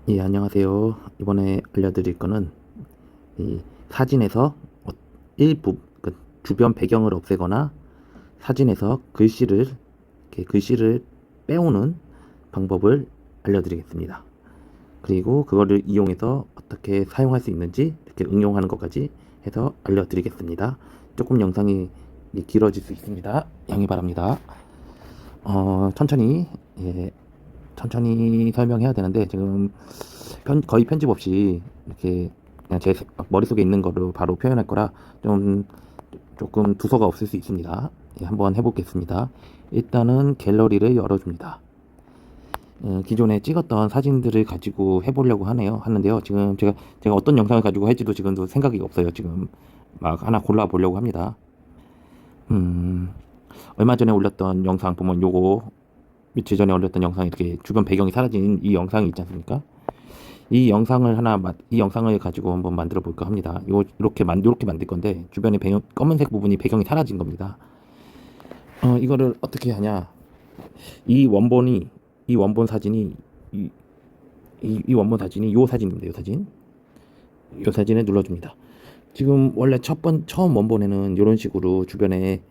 예, 안녕하세요. 이번에 알려드릴 거는 이 사진에서 일부 그 주변 배경을 없애거나 사진에서 글씨를 빼오는 방법을 알려드리겠습니다. 그리고 그거를 이용해서 어떻게 사용할 수 있는지 이렇게 응용하는 것까지 해서 알려드리겠습니다. 조금 영상이 길어질 수 있습니다. 양해 바랍니다. 천천히 예, 천천히 설명해야 되는데 지금 거의 편집 없이 이렇게 그냥 제 머릿속에 있는 거로 바로 표현할 거라 좀 조금 두서가 없을 수 있습니다. 예, 한번 해보겠습니다. 일단은 갤러리를 열어줍니다. 기존에 찍었던 사진들을 가지고 해보려고 하는데요. 지금 제가 어떤 영상을 가지고 할지도 지금도 생각이 없어요. 지금 막 하나 골라보려고 합니다. 음, 얼마 전에 올렸던 영상 보면 요거 며칠 전에 올렸던 영상 이렇게 주변 배경이 사라진 이 영상이 있지 않습니까? 이 영상을 가지고 한번 만들어 볼까 합니다. 요렇게 만들 건데 주변에 검은색 부분이 배경이 사라진 겁니다. 이거를 어떻게 하냐? 이 원본이 이 원본 사진이 이, 이 원본 사진이 요 사진입니다. 요 사진을 눌러줍니다. 지금 원래 처음 원본에는 이런 식으로 주변에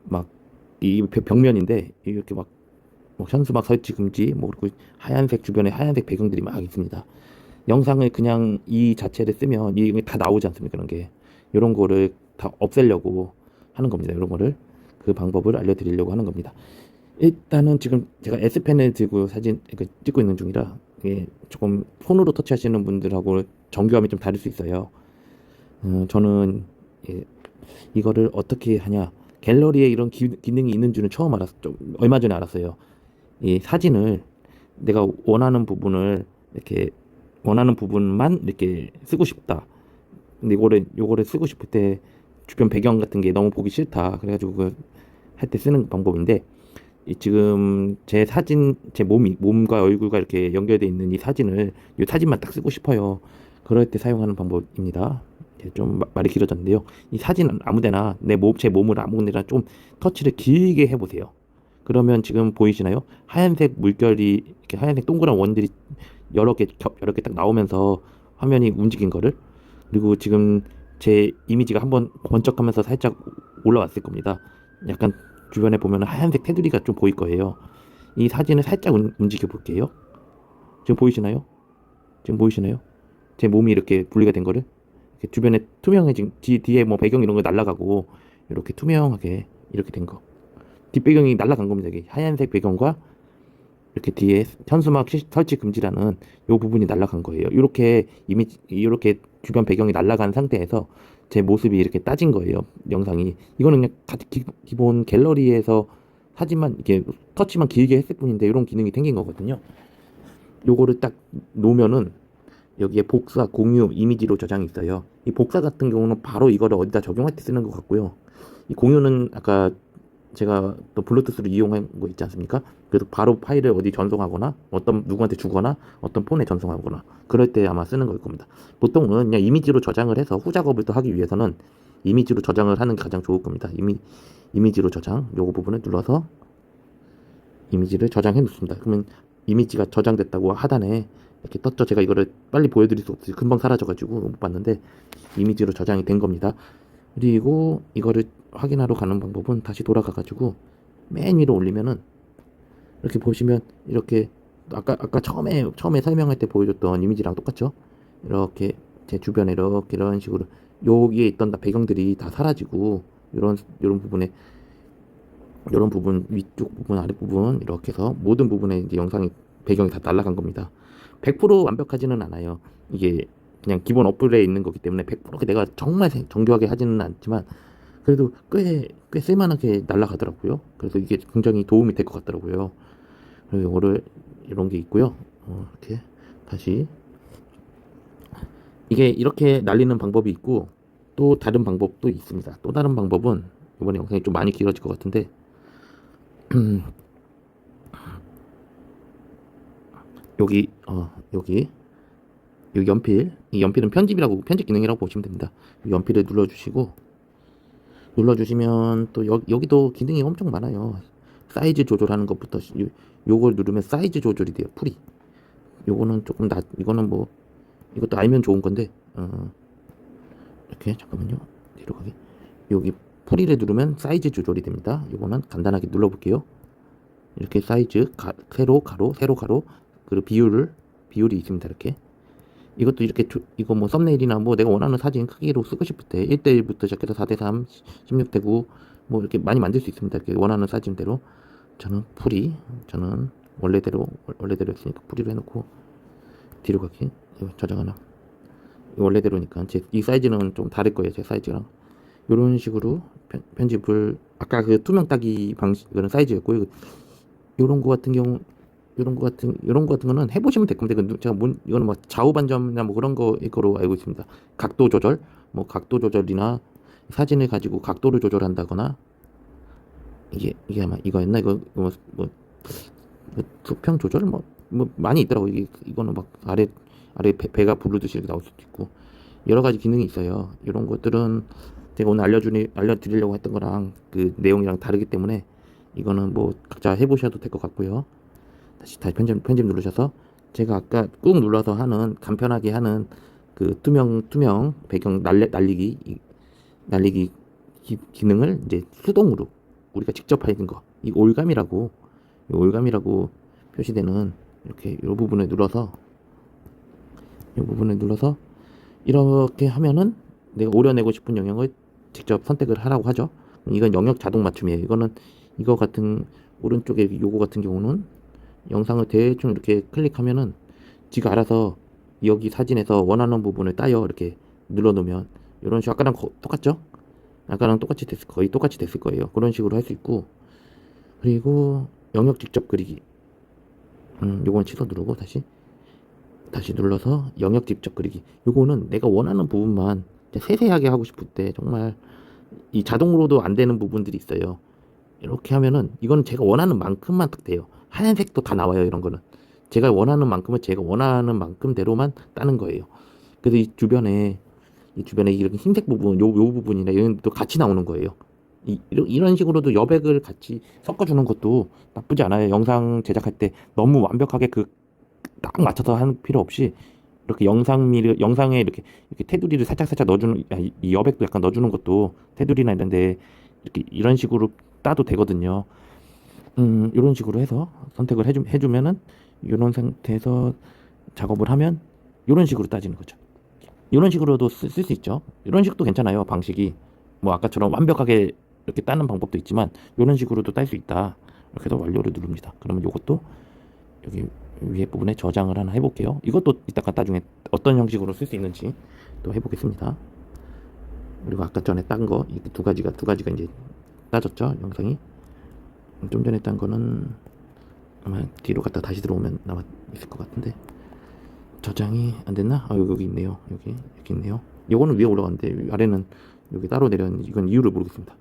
막 이 벽면인데 이렇게 뭐 현수막 설치 금지 뭐 그리고 하얀색 주변에 하얀색 배경들이 막 있습니다. 영상을 그냥 이 자체를 쓰면 이게 다 나오지 않습니까? 그런 게 이런 거를 다 없애려고 하는 겁니다. 이런 거를 그 방법을 알려드리려고 하는 겁니다. 일단은 지금 제가 S펜을 들고 사진 찍고 있는 중이라 이게 조금 손으로 터치하시는 분들하고 정교함이 좀 다를 수 있어요. 저는 예, 이거를 어떻게 하냐? 갤러리에 이런 기능이 있는 줄은 얼마 전에 알았어요. 이 사진을 내가 이렇게 원하는 부분만 이렇게 쓰고 싶다. 근데 요거를 쓰고 싶을 때 주변 배경 같은 게 너무 보기 싫다. 그래가지고 그 할 때 쓰는 방법인데 지금 제 몸과 얼굴과 이렇게 연결되어 있는 이 사진을 이 사진만 딱 쓰고 싶어요. 그럴 때 사용하는 방법입니다. 좀 말이 길어졌는데요. 이 사진은 아무데나 제 몸을 아무데나 좀 터치를 길게 해보세요. 그러면 지금 보이시나요? 하얀색 물결이 이렇게 하얀색 동그란 원들이 여러 개 딱 나오면서 화면이 움직인 거를 그리고 지금 제 이미지가 한번 번쩍하면서 살짝 올라왔을 겁니다. 약간 주변에 보면 하얀색 테두리가 좀 보일 거예요. 이 사진을 살짝 움직여 볼게요. 지금 보이시나요? 지금 보이시나요? 제 몸이 이렇게 분리가 된 거를 이렇게 주변에 투명해진 뒤에 뭐 배경 이런 거 날아가고 이렇게 투명하게 이렇게 된 거. 뒷배경이 날아간 겁니다. 이게 하얀색 배경과 이렇게 뒤에 현수막 설치 금지라는 요 부분이 날아간 거예요. 이렇게 주변 배경이 날아간 상태에서 제 모습이 이렇게 따진 거예요. 영상이. 이거는 그냥 기본 갤러리에서 사진만 이렇게 터치만 길게 했을 뿐인데 이런 기능이 생긴 거거든요. 요거를 딱 놓으면은 여기에 복사, 공유, 이미지로 저장이 있어요. 이 복사 같은 경우는 바로 이거를 어디다 적용할 때 쓰는 것 같고요. 이 공유는 아까 제가 또 블루투스를 이용한 거 있지 않습니까? 그래서 바로 파일을 어디 전송하거나 누구한테 주거나 어떤 폰에 전송하거나 그럴 때 아마 쓰는 걸 겁니다. 보통은 그냥 이미지로 저장을 해서 후작업을 또 하기 위해서는 이미지로 저장을 하는 게 가장 좋을 겁니다. 이미지로 저장 요거 부분을 눌러서 이미지를 저장해 놓습니다. 그러면 이미지가 저장됐다고 하단에 이렇게 떴죠. 제가 이거를 빨리 보여드릴 수 없어요. 금방 사라져가지고 못 봤는데 이미지로 저장이 된 겁니다. 그리고 이거를 확인하러 가는 방법은 다시 돌아가가지고 맨 위로 올리면은 이렇게 보시면 이렇게 아까 처음에 설명할 때 보여줬던 이미지랑 똑같죠? 이렇게 제 주변에 이런 식으로 여기에 있던 배경들이 다 사라지고 이런 부분에 이런 부분 위쪽 부분 아랫 부분 이렇게 해서 모든 부분에 이제 배경이 다 날아간 겁니다. 100% 완벽하지는 않아요. 이게 그냥 기본 어플에 있는 거기 때문에 100% 내가 정말 정교하게 하지는 않지만 그래도 꽤 쓸만하게 날아가더라고요. 그래서 이게 굉장히 도움이 될 것 같더라고요. 그래서 이거를 이런 게 있고요. 이렇게 다시 이게 이렇게 날리는 방법이 있고 또 다른 방법도 있습니다. 또 다른 방법은 이번에 영상이 좀 많이 길어질 것 같은데 여기 이 연필은 편집 기능이라고 보시면 됩니다. 이 연필을 눌러주시면 또 여기도 기능이 엄청 많아요. 사이즈 조절하는 것부터 요걸 누르면 사이즈 조절이 돼요. 풀이 요거는 조금 이거는 뭐 이것도 알면 좋은 건데 이렇게 잠깐만요. 뒤로 가게. 여기 풀이를 누르면 사이즈 조절이 됩니다. 요거는 간단하게 눌러볼게요. 이렇게 사이즈 세로 가로 세로 가로 그리고 비율이 있습니다. 이렇게 이것도 이렇게 이거 뭐 썸네일이나 뭐 내가 원하는 사진 크기로 쓰고 싶을 때 1대1부터 시작해서 4대3 16대9 뭐 이렇게 많이 만들 수 있습니다. 이렇게 원하는 사진대로 저는 원래대로 했으니까 풀이로 해놓고 뒤로 가기 저장 하나 원래대로니까 이 사이즈는 좀 다를 거예요. 제 사이즈랑 이런 식으로 편집을 아까 그 투명 따기 방식 그런 사이즈였고요. 이런 거 같은 경우 이런 거 같은 거는 해보시면 될 겁니다. 제가 이거는 뭐 좌우 반점이나 뭐 그런 거로 알고 있습니다. 각도 조절, 뭐 각도 조절이나 사진을 가지고 각도를 조절한다거나 이게 아마 이거였나 뭐 수평 조절 뭐 많이 있더라고. 이거는 막 아래 배가 부르듯이 이렇게 나올 수도 있고 여러 가지 기능이 있어요. 이런 것들은 제가 오늘 알려드리려고 했던 거랑 그 내용이랑 다르기 때문에 이거는 뭐 각자 해보셔도 될 것 같고요. 다시 편집 누르셔서 제가 아까 꾹 눌러서 하는 간편하게 하는 그 투명 배경 날리기 기능을 이제 수동으로 우리가 직접 하는 거, 이 올감이라고 표시되는 이렇게 이 부분을 눌러서 이렇게 하면은 내가 오려내고 싶은 영역을 직접 선택을 하라고 하죠. 이건 영역 자동 맞춤이에요. 이거 같은 오른쪽에 요거 같은 경우는 영상을 대충 이렇게 클릭하면은 지가 알아서 여기 사진에서 원하는 부분을 따요. 이렇게 눌러놓으면 이런 식으로 아까랑 똑같죠? 아까랑 거의 똑같이 됐을 거예요. 그런 식으로 할 수 있고 그리고 영역 직접 그리기 요건 취소 누르고 다시 눌러서 영역 직접 그리기 요거는 내가 원하는 부분만 세세하게 하고 싶을 때 정말 이 자동으로도 안 되는 부분들이 있어요. 이렇게 하면은 이건 제가 원하는 만큼만 딱 돼요. 하얀색도 다 나와요. 이런 거는 제가 원하는 만큼은 제가 원하는 만큼대로만 따는 거예요. 그래서 이 주변에 이렇게 흰색 부분 요 부분이나 이런 것도 같이 나오는 거예요. 이런 식으로도 여백을 같이 섞어주는 것도 나쁘지 않아요. 영상 제작할 때 너무 완벽하게 딱 맞춰서 하는 필요 없이 이렇게 영상에 이렇게 테두리를 살짝 넣어주는 이 여백도 약간 넣어주는 것도 테두리나 이런데 이런 식으로 따도 되거든요. 이런 식으로 해서 선택을 해주면은 이런 상태에서 작업을 하면 이런 식으로 따지는 거죠. 이런 식으로도 쓸 수 있죠. 이런 식도 괜찮아요. 방식이 뭐 아까처럼 완벽하게 이렇게 따는 방법도 있지만 이런 식으로도 딸 수 있다. 이렇게 해서 완료를 누릅니다. 그러면 이것도 여기 위에 부분에 저장을 하나 해볼게요. 이것도 이따가 나중에 어떤 형식으로 쓸 수 있는지 또 해보겠습니다. 그리고 아까 전에 딴 거 두 가지가 이제 따졌죠. 영상이 좀 전에 딴 거는 아마 뒤로 갔다 다시 들어오면 남아 있을 것 같은데 저장이 안 됐나? 여기 있네요. 여기 있네요. 요거는 위에 올라갔는데 아래는 여기 따로 내렸는데 이건 이유를 모르겠습니다.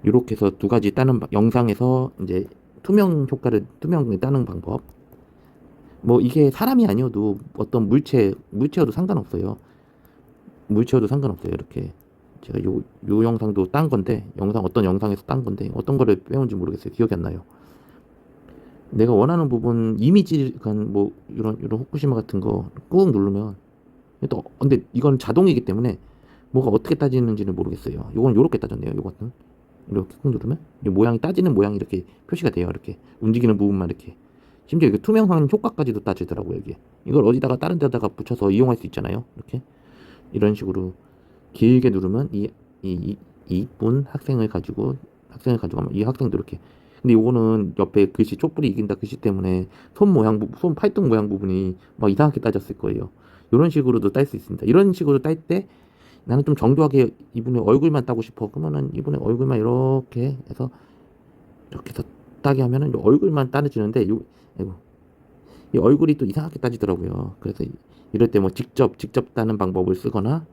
이렇게 해서 두 가지 따는 영상에서 이제 투명을 따는 방법. 뭐 이게 사람이 아니어도 어떤 물체여도 상관없어요. 이렇게 제가 요 영상도 딴 건데 어떤 영상에서 딴 건데 어떤 거를 빼온지 모르겠어요. 기억이 안 나요. 내가 원하는 부분 이미지 뭐 이런 후쿠시마 같은 거 꾹 누르면 또 근데 이건 자동이기 때문에 뭐가 어떻게 따지는지는 모르겠어요. 요건 요렇게 따졌네요. 요거는 이렇게 꾹 누르면 이 모양이 따지는 모양이 이렇게 표시가 돼요. 이렇게 움직이는 부분만 이렇게 심지어 이게 투명한 효과까지도 따지더라고요. 이걸 어디다가 다른 데다가 붙여서 이용할 수 있잖아요. 이렇게 이런 식으로 길게 누르면 이분 학생을 가지고 하면 이 학생도 이렇게 근데 요거는 옆에 글씨 촛불이 이긴다 글씨 때문에 손 팔뚝 모양 부분이 막 이상하게 따졌을 거예요. 이런 식으로도 딸 수 있습니다. 이런 식으로 딸 때 나는 좀 정교하게 이분의 얼굴만 따고 싶어. 그러면은 이분의 얼굴만 이렇게 해서 따게 하면은 얼굴만 따지는데 이 얼굴이 또 이상하게 따지더라고요. 그래서 이럴 때 뭐 직접 따는 방법을 쓰거나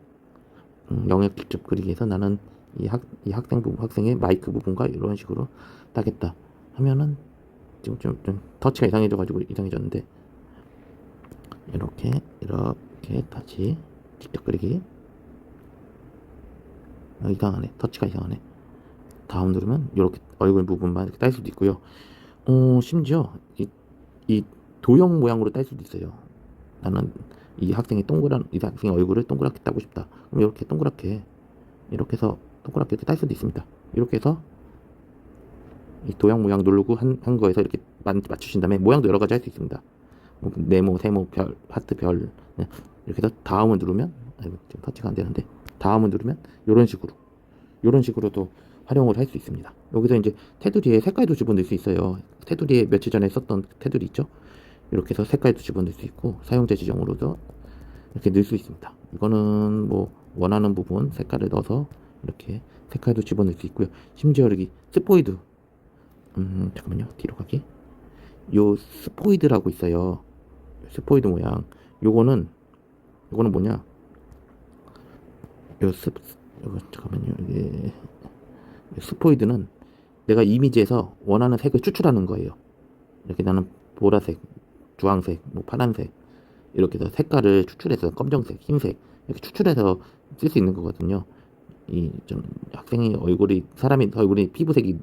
영역 직접 그리기 위해서 나는 이 학생의 마이크 부분과 이런 식으로 따겠다 하면은 지금 좀 터치가 이상해졌는데 이렇게 다시 직접 그리기 이상하네. 터치가 이상하네. 다음 누르면 이렇게 얼굴 부분만 이렇게 딸 수도 있고요. 심지어 이 도형 모양으로 딸 수도 있어요. 나는 이 학생의 얼굴을 동그랗게 따고 싶다. 그럼 이렇게 동그랗게, 이렇게 해서 동그랗게 딸 수도 있습니다. 이렇게 해서 이 도형 모양 누르고 한 거에서 이렇게 맞추신 다음에 모양도 여러 가지 할 수 있습니다. 뭐 네모, 세모, 별, 하트, 별, 네. 이렇게 해서 다음을 누르면, 지금 터치가 안 되는데, 다음을 누르면 이런 식으로도 활용을 할 수 있습니다. 여기서 이제 테두리에 색깔도 집어넣을 수 있어요. 테두리에 며칠 전에 썼던 테두리 있죠? 이렇게 해서 색깔도 집어넣을 수 있고, 사용자 지정으로도 이렇게 넣을 수 있습니다. 이거는 뭐 원하는 부분 색깔을 넣어서 이렇게 색깔도 집어넣을 수 있고요. 심지어 여기 스포이드, 잠깐만요, 뒤로 가기. 요 스포이드라고 있어요. 스포이드 모양. 요거는 뭐냐? 요거 잠깐만요. 이게 스포이드는 내가 이미지에서 원하는 색을 추출하는 거예요. 이렇게 나는 보라색, 주황색, 뭐 파란색 이렇게 해서 색깔을 추출해서 검정색, 흰색 이렇게 추출해서 쓸 수 있는 거거든요. 이 좀 학생의 사람의 얼굴이 피부색이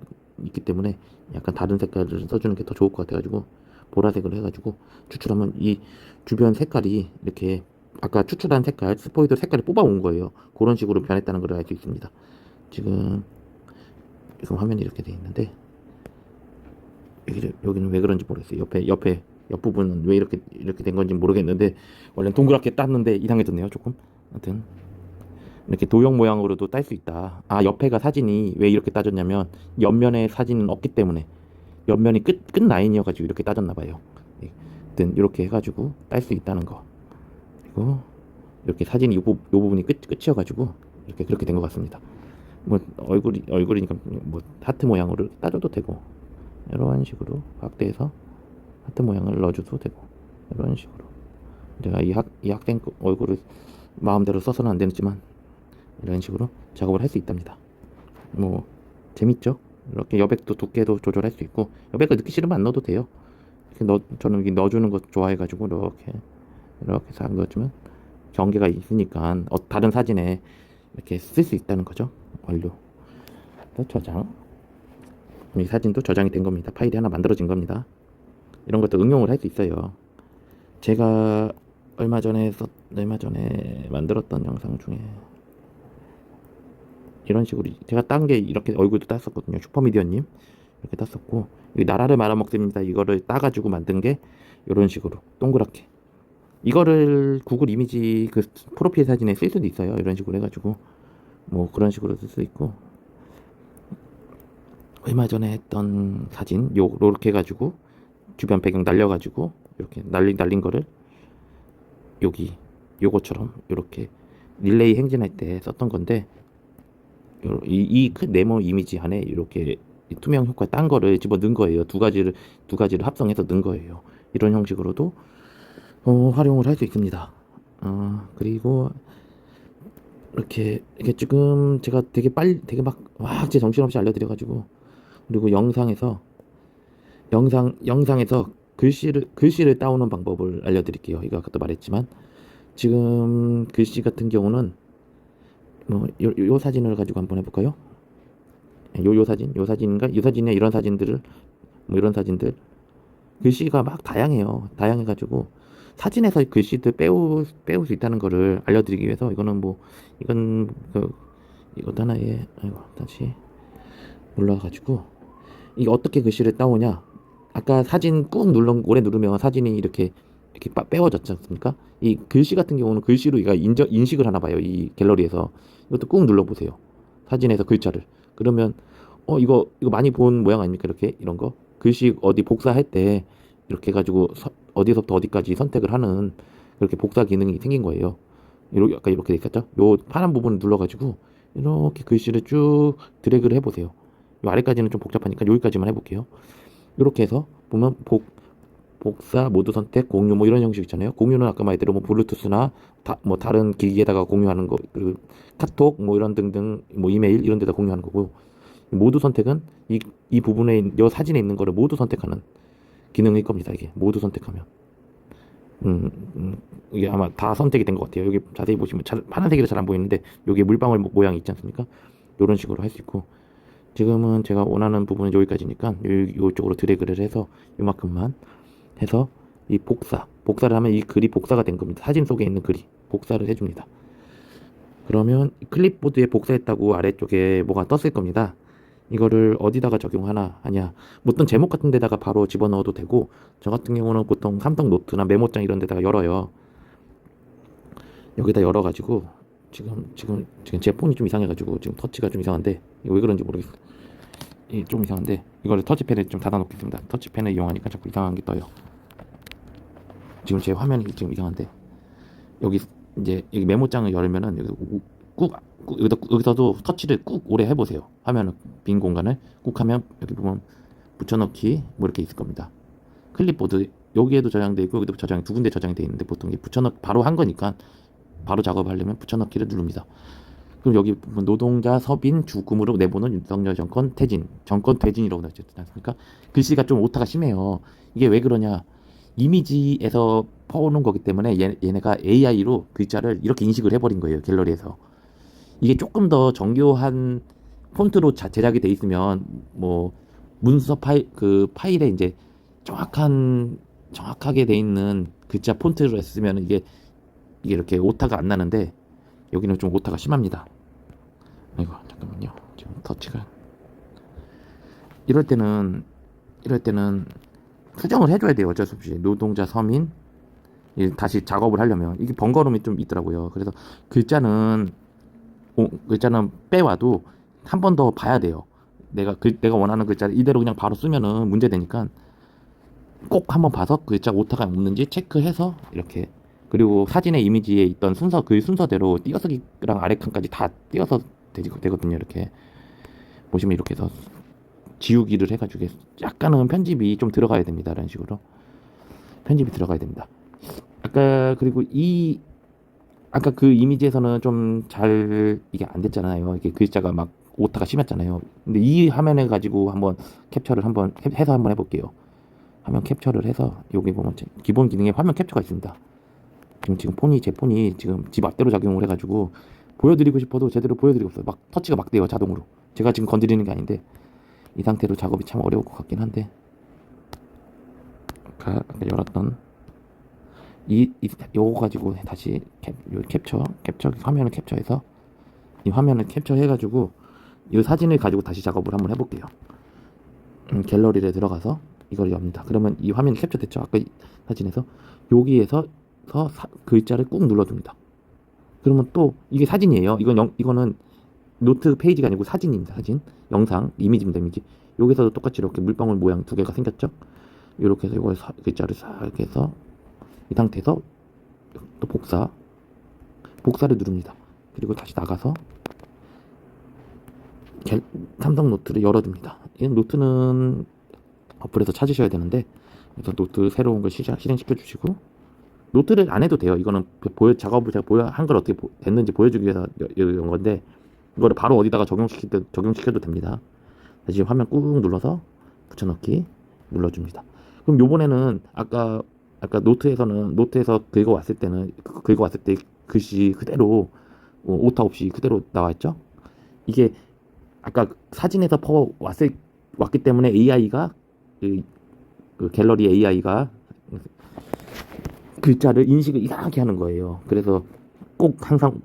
있기 때문에 약간 다른 색깔을 써주는 게 더 좋을 것 같아가지고 보라색을 해가지고 추출하면 이 주변 색깔이 이렇게 아까 추출한 색깔, 스포이드 색깔이 뽑아온 거예요. 그런 식으로 변했다는 걸 알 수 있습니다. 지금 화면이 이렇게 돼 있는데 여기는 왜 그런지 모르겠어요. 옆부분은 왜 이렇게 된 건지 모르겠는데 원래는 동그랗게 땄는데 이상해졌네요. 조금. 아무튼 이렇게 도형 모양으로도 딸 수 있다. 옆에가 사진이 왜 이렇게 따졌냐면 옆면에 사진은 없기 때문에 옆면이 끝 라인이어가지고 이렇게 따졌나 봐요. 아무튼 이렇게 해가지고 딸 수 있다는 거. 그리고 이렇게 사진이 요 부분이 끝이어가지고 이렇게 그렇게 된 것 같습니다. 뭐 얼굴이니까 뭐 하트 모양으로 따줘도 되고 이런 식으로 확대해서 하트 모양을 넣어줘도 되고 이런 식으로 내가 이 학생 얼굴을 마음대로 써서는 안 되지만 이런 식으로 작업을 할 수 있답니다. 뭐 재밌죠? 이렇게 여백도 두께도 조절할 수 있고 여백을 넣기 싫으면 안 넣어도 돼요. 저는 여기 넣어주는 거 좋아해가지고 이렇게 싹 넣어주면 경계가 있으니까 다른 사진에 이렇게 쓸 수 있다는 거죠. 완료. 저장. 이 사진도 저장이 된 겁니다. 파일이 하나 만들어진 겁니다. 이런 것도 응용을 할 수 있어요. 제가 얼마 전에 만들었던 영상 중에 이런 식으로 제가 딴 게 이렇게 얼굴도 땄었거든요. 슈퍼미디어님 이렇게 땄었고 여기 나라를 말아먹습니다. 이거를 따가지고 만든 게 이런 식으로 동그랗게 이거를 구글 이미지 그 프로필 사진에 쓸 수도 있어요. 이런 식으로 해가지고 뭐 그런 식으로 쓸 수 있고 얼마 전에 했던 사진 요렇게 해가지고 주변 배경 날려가지고 이렇게 날린 거를 요거처럼 이렇게 릴레이 행진할 때 썼던 건데 이 네모 이미지 안에 이렇게 투명 효과 딴 거를 집어 넣은 거예요. 두 가지를 합성해서 넣은 거예요. 이런 형식으로도 활용을 할 수 있습니다. 그리고 이렇게 지금 제가 되게 막 제 정신없이 알려드려가지고 그리고 영상에서 글씨를 따오는 방법을 알려드릴게요. 이거 아까도 말했지만 지금 글씨 같은 경우는 뭐 요 사진을 가지고 한번 해볼까요? 요 사진인가? 이 사진에 이런 사진들 글씨가 막 다양해가지고 사진에서 글씨들 빼올 수 있다는 거를 알려드리기 위해서 이것도 하나의 다시 올라가지고 이게 어떻게 글씨를 따오냐? 아까 사진 오래 누르면 사진이 이렇게 빼워졌지 않습니까? 이 글씨 같은 경우는 글씨로 얘가 인식을 하나 봐요. 이 갤러리에서 이것도 꾹 눌러보세요. 사진에서 글자를 그러면 이거 많이 본 모양 아닙니까? 이렇게 이런 거 글씨 어디 복사할 때 이렇게 해가지고 어디서부터 어디까지 선택을 하는 그렇게 복사 기능이 생긴 거예요. 아까 이렇게 돼 있었죠? 요 파란 부분을 눌러가지고 이렇게 글씨를 쭉 드래그를 해보세요. 요 아래까지는 좀 복잡하니까 여기까지만 해볼게요. 이렇게 해서 보면 복사, 모두 선택, 공유 뭐 이런 형식 있잖아요. 공유는 아까 말대로 뭐 블루투스나 뭐 다른 기기에다가 공유하는 거, 그리고 카톡 뭐 이런 등등 뭐 이메일 이런 데다 공유하는 거고 모두 선택은 이 부분에 이 사진에 있는 거를 모두 선택하는 기능일 겁니다. 이게 모두 선택하면 이게 아마 다 선택이 된 것 같아요. 여기 자세히 보시면 파란색이라 잘 안 보이는데 여기 물방울 모양이 있지 않습니까? 이런 식으로 할 수 있고 지금은 제가 원하는 부분은 여기까지니까 이쪽으로 드래그를 해서 이만큼만 해서 이 복사를 하면 이 글이 복사가 된 겁니다. 사진 속에 있는 글이 복사를 해줍니다. 그러면 클립보드에 복사했다고 아래쪽에 뭐가 떴을 겁니다. 이거를 어디다가 적용하나 하냐, 어떤 제목 같은 데다가 바로 집어넣어도 되고, 저 같은 경우는 보통 삼성 노트나 메모장 이런 데다가 열어요. 여기다 열어가지고 지금 제 폰이 좀 이상해가지고 지금 터치가 좀 이상한데, 이거 왜 그런지 모르겠어요. 좀 이상한데 이거를 터치펜에 좀 닫아놓겠습니다. 터치펜을 이용하니까 자꾸 이상한 게 떠요. 지금 제 화면이 지금 이상한데, 여기 이제 여기 메모장을 열면은 여기 여기서도 터치를 꾹 오래 해보세요. 화면을 빈 공간을 꾹 하면 여기 보면 붙여넣기 뭐 이렇게 있을 겁니다. 클립보드 여기에도 저장돼 있고 여기도 저장이 두 군데 저장이 돼 있는데, 보통 이게 붙여넣 바로 한 거니까 바로 작업하려면 붙여넣기를 누릅니다. 그럼 여기 보면 노동자 서빈 죽음으로 내보는 윤석열 정권 퇴진, 정권 퇴진이라고 나왔지 않습니까? 글씨가 좀 오타가 심해요. 이게 왜 그러냐? 이미지에서 퍼오는 거기 때문에 얘네가 AI로 글자를 이렇게 인식을 해버린 거예요, 갤러리에서. 이게 조금 더 정교한 폰트로 제작이 돼 있으면 뭐 문서 파일에 이제 정확하게 돼 있는 글자 폰트로 했으면 이게 이렇게 오타가 안 나는데, 여기는 좀 오타가 심합니다. 아이고 잠깐만요. 지금 터치가 이럴 때는 수정을 해줘야 돼요. 어쩔 수 없이 노동자 서민 다시 작업을 하려면 이게 번거로움이 좀 있더라고요. 그래서 글자는 빼와도 한 번 더 봐야 돼요. 내가 원하는 글자를 이대로 그냥 바로 쓰면은 문제되니까 꼭 한번 봐서 글자 오타가 없는지 체크해서 이렇게, 그리고 사진의 이미지에 있던 그 순서대로 띄어쓰기랑 아래 칸까지 다 띄어서 되거든요. 이렇게 보시면 이렇게 해서 지우기를 해가지고 약간은 편집이 좀 들어가야 됩니다. 이런 식으로 편집이 들어가야 됩니다. 그리고 아까 그 이미지에서는 좀 잘 이게 안 됐잖아요. 이게 글자가 막 오타가 심했잖아요. 근데 이 화면에 가지고 한번 캡처를 한번 해서 한번 해볼게요. 화면 캡처를 해서 여기 보면 기본 기능에 화면 캡처가 있습니다. 지금 제 폰이 지금 지 맛대로 작용을 해가지고 보여드리고 싶어도 제대로 보여드리고 없어요. 막 터치가 막 돼요, 자동으로. 제가 지금 건드리는 게 아닌데 이 상태로 작업이 참 어려울 것 같긴 한데, 아까 열었던 요거 가지고 다시 캡처 화면을 캡처해서 이 화면을 캡처해가지고 이 사진을 가지고 다시 작업을 한번 해볼게요. 갤러리에 들어가서 이걸 엽니다. 그러면 이 화면이 캡처됐죠. 아까 이 사진에서 여기에서 글자를 꾹 눌러줍니다. 그러면 또 이게 사진이에요. 이거는 노트 페이지가 아니고 사진입니다. 사진, 영상, 이미지입니다. 이미지. 여기서도 똑같이 이렇게 물방울 모양 두 개가 생겼죠. 이렇게 해서 이걸 글자를 싹 이렇게 해서 이 상태에서 또 복사를 누릅니다. 그리고 다시 나가서 삼성 노트를 열어줍니다. 이 노트는 어플에서 찾으셔야 되는데, 그래서 노트 새로운 걸 실행시켜 주시고, 노트를 안 해도 돼요. 이거는 작업을 제가 한 걸 어떻게 됐는지 보여주기 위해서 이런 건데, 이거를 바로 어디다가 적용시켜도 됩니다. 다시 화면 꾹 눌러서 붙여넣기 눌러줍니다. 그럼 요번에는 아까 노트에서 긁어왔을 때 글씨 그대로 오타 없이 그대로 나와있죠. 이게 아까 사진에서 왔기 때문에 AI가 그 갤러리 AI가 글자를 인식을 이상하게 하는 거예요. 그래서 꼭 항상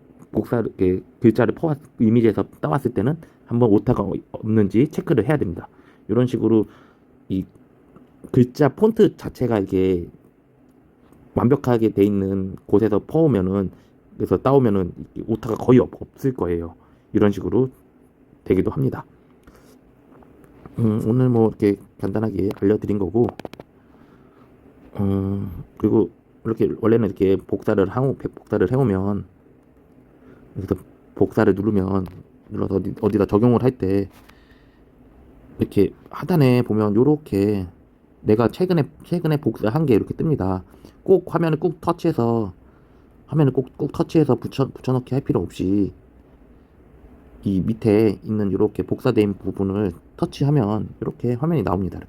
글자를 이미지에서 따왔을 때는 한번 오타가 없는지 체크를 해야 됩니다. 이런 식으로 이 글자 폰트 자체가 이게 완벽하게 돼 있는 곳에서 그래서 따오면은 오타가 거의 없을 거예요. 이런 식으로 되기도 합니다. 오늘 뭐 이렇게 간단하게 알려드린 거고, 그리고 이렇게 원래는 이렇게 복사를 해오면 여기서 복사를 눌러서 어디다 적용을 할 때 이렇게 하단에 보면 요렇게 내가 최근에 복사한 게 이렇게 뜹니다. 꼭 화면을 꾹 터치해서 붙여넣기 할 필요 없이 이 밑에 있는 이렇게 복사된 부분을 터치하면 이렇게 화면이 나옵니다.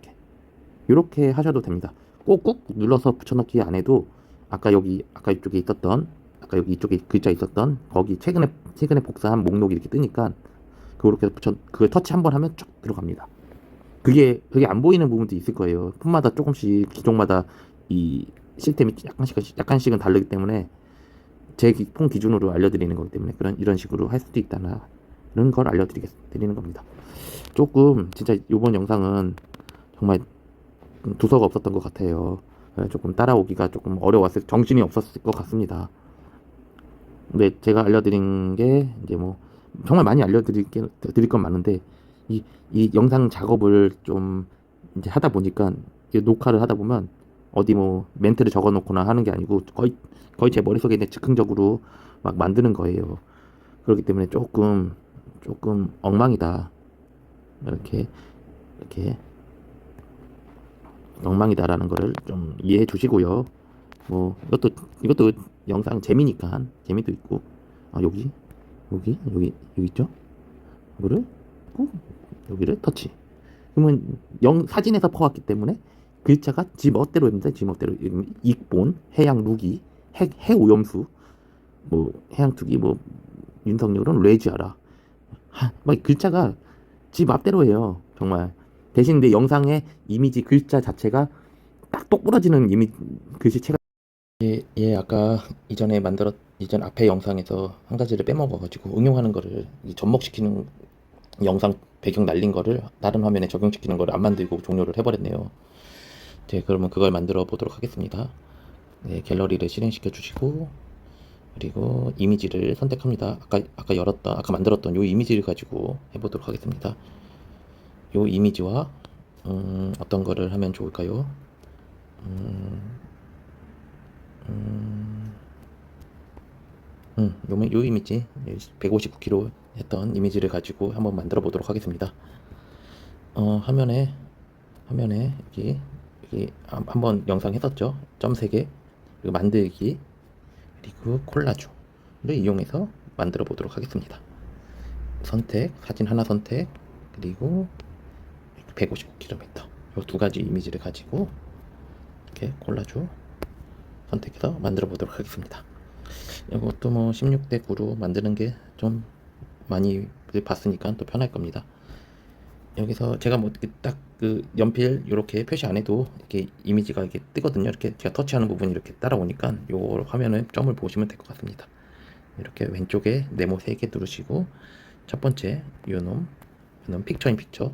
이렇게 하셔도 됩니다. 꾹 눌러서 붙여넣기 안 해도 아까 이쪽에 이쪽에 글자 있었던 거기 최근에 복사한 목록이 이렇게 뜨니까 그걸 터치 한번 하면 쭉 들어갑니다. 그게 안 보이는 부분도 있을 거예요. 폰마다 조금씩 기종마다 이 시스템이 약간씩은 다르기 때문에 제 폰 기준으로 알려드리는 거기 때문에 이런 식으로 할 수도 있다는 걸 알려드리는 겁니다. 조금 진짜 이번 영상은 정말 두서가 없었던 것 같아요. 조금 따라오기가 조금 어려웠을, 정신이 없었을 것 같습니다. 근데 제가 알려드린 게 이제 뭐 정말 많이 드릴 건 많은데 이 영상 작업을 좀 이제 하다 보니까 녹화를 하다 보면 어디 뭐 멘트를 적어 놓거나 하는 게 아니고 거의 제 머릿속에 있는 즉흥적으로 막 만드는 거예요. 그렇기 때문에 조금 엉망이다. 이렇게 엉망이다라는 거를 좀 이해해 주시고요. 뭐 이것도 영상 재미니까 재미도 있고, 여기 있죠? 이거를 꾹, 여기를 터치. 그러면 사진에서 퍼왔기 때문에 글자가 지 멋대로입니다. 지 멋대로. 익본, 해양 루기, 해오염수, 뭐 해양투기, 뭐 윤석열은 레지하라. 막 글자가 지 맘대로예요. 정말. 대신 내 영상의 이미지 글자 자체가 딱 똑부러지는 글씨체가. 아까 이전 앞에 영상에서 한 가지를 빼먹어가지고 응용하는 거를 접목시키는 영상 배경 날린 거를 다른 화면에 적용시키는 거를 안 만들고 종료를 해버렸네요. 네, 그러면 그걸 만들어 보도록 하겠습니다. 네, 갤러리를 실행시켜 주시고, 그리고 이미지를 선택합니다. 아까 만들었던 요 이미지를 가지고 해보도록 하겠습니다. 요 이미지와 어떤 거를 하면 좋을까요? 요 이미지 159kg 했던 이미지를 가지고 한번 만들어 보도록 하겠습니다. 화면에 여기 한번 영상 했었죠. 점 3개, 그리고 만들기, 그리고 콜라주를 이용해서 만들어 보도록 하겠습니다. 사진 하나 선택, 그리고 159km 이 두 가지 이미지를 가지고 이렇게 콜라주 선택해서 만들어 보도록 하겠습니다. 이것도 뭐 16대 9로 만드는 게 좀 많이 봤으니까 또 편할 겁니다. 여기서 제가 뭐 딱 그 연필 이렇게 표시 안 해도 이렇게 이미지가 이렇게 뜨거든요. 이렇게 제가 터치하는 부분이 이렇게 따라오니까 요 화면에 점을 보시면 될 것 같습니다. 이렇게 왼쪽에 네모 3개 누르시고 첫 번째 요놈 픽처 인 픽처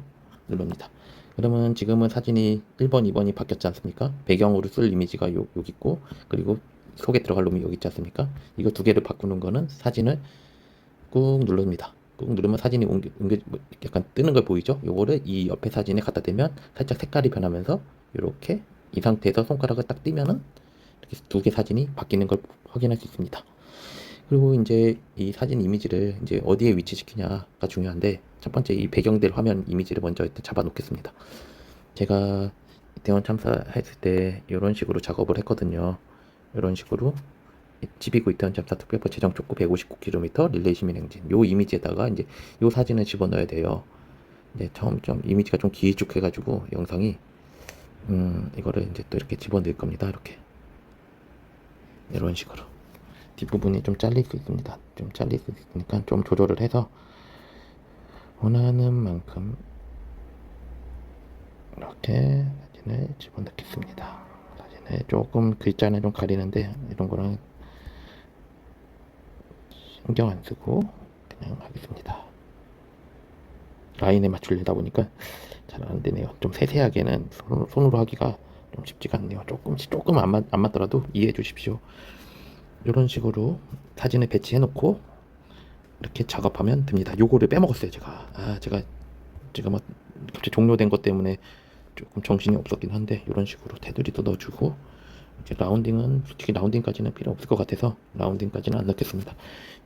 누릅니다. 그러면 지금은 사진이 1번, 2번이 바뀌었지 않습니까? 배경으로 쓸 이미지가 여기 있고, 그리고 속에 들어갈 놈이 여기 있지 않습니까? 이거 두 개를 바꾸는 거는 사진을 꾹 누릅니다. 꾹 누르면 사진이 약간 뜨는 걸 보이죠? 요거를 이 옆에 사진에 갖다 대면 살짝 색깔이 변하면서 이렇게 이 상태에서 손가락을 딱 띄면은 이렇게 두 개 사진이 바뀌는 걸 확인할 수 있습니다. 그리고 이제 이 사진 이미지를 이제 어디에 위치시키냐가 중요한데, 첫 번째 이 배경될 화면 이미지를 먼저 일단 잡아 놓겠습니다. 제가 대원 참사했을 때 이런 식으로 작업을 했거든요. 이런 식으로 지비구 이태원 참사 특별법 재정 촉구 159km 릴레이 시민행진 요 이미지에다가 이제 요 사진을 집어넣어야 돼요. 이제 처음 좀 이미지가 좀 길쭉해가지고 영상이 이거를 이제 또 이렇게 집어넣을 겁니다. 이런 식으로 뒷부분이 좀 잘릴 수 있습니다. 좀 잘릴 수 있으니까 좀 조절을 해서 원하는 만큼 이렇게 사진을 집어넣겠습니다. 사진을 조금 글자는 좀 가리는데 이런 거랑 신경 안 쓰고 그냥 하겠습니다. 라인에 맞추려다 보니까 잘 안 되네요. 좀 세세하게는 손으로 하기가 좀 쉽지가 않네요. 조금 안 맞더라도 이해해 주십시오. 이런 식으로 사진을 배치해 놓고 이렇게 작업하면 됩니다. 요거를 빼먹었어요. 제가 막 갑자기 종료된 것 때문에 조금 정신이 없었긴 한데, 이런 식으로 테두리도 넣어주고, 이제 라운딩은 솔직히 라운딩까지는 필요 없을 것 같아서 라운딩까지는 안 넣겠습니다.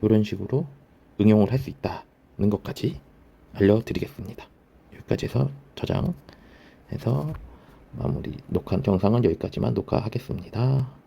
이런 식으로 응용을 할 수 있다는 것까지 알려드리겠습니다. 여기까지 해서 저장해서 마무리 영상은 여기까지만 녹화하겠습니다.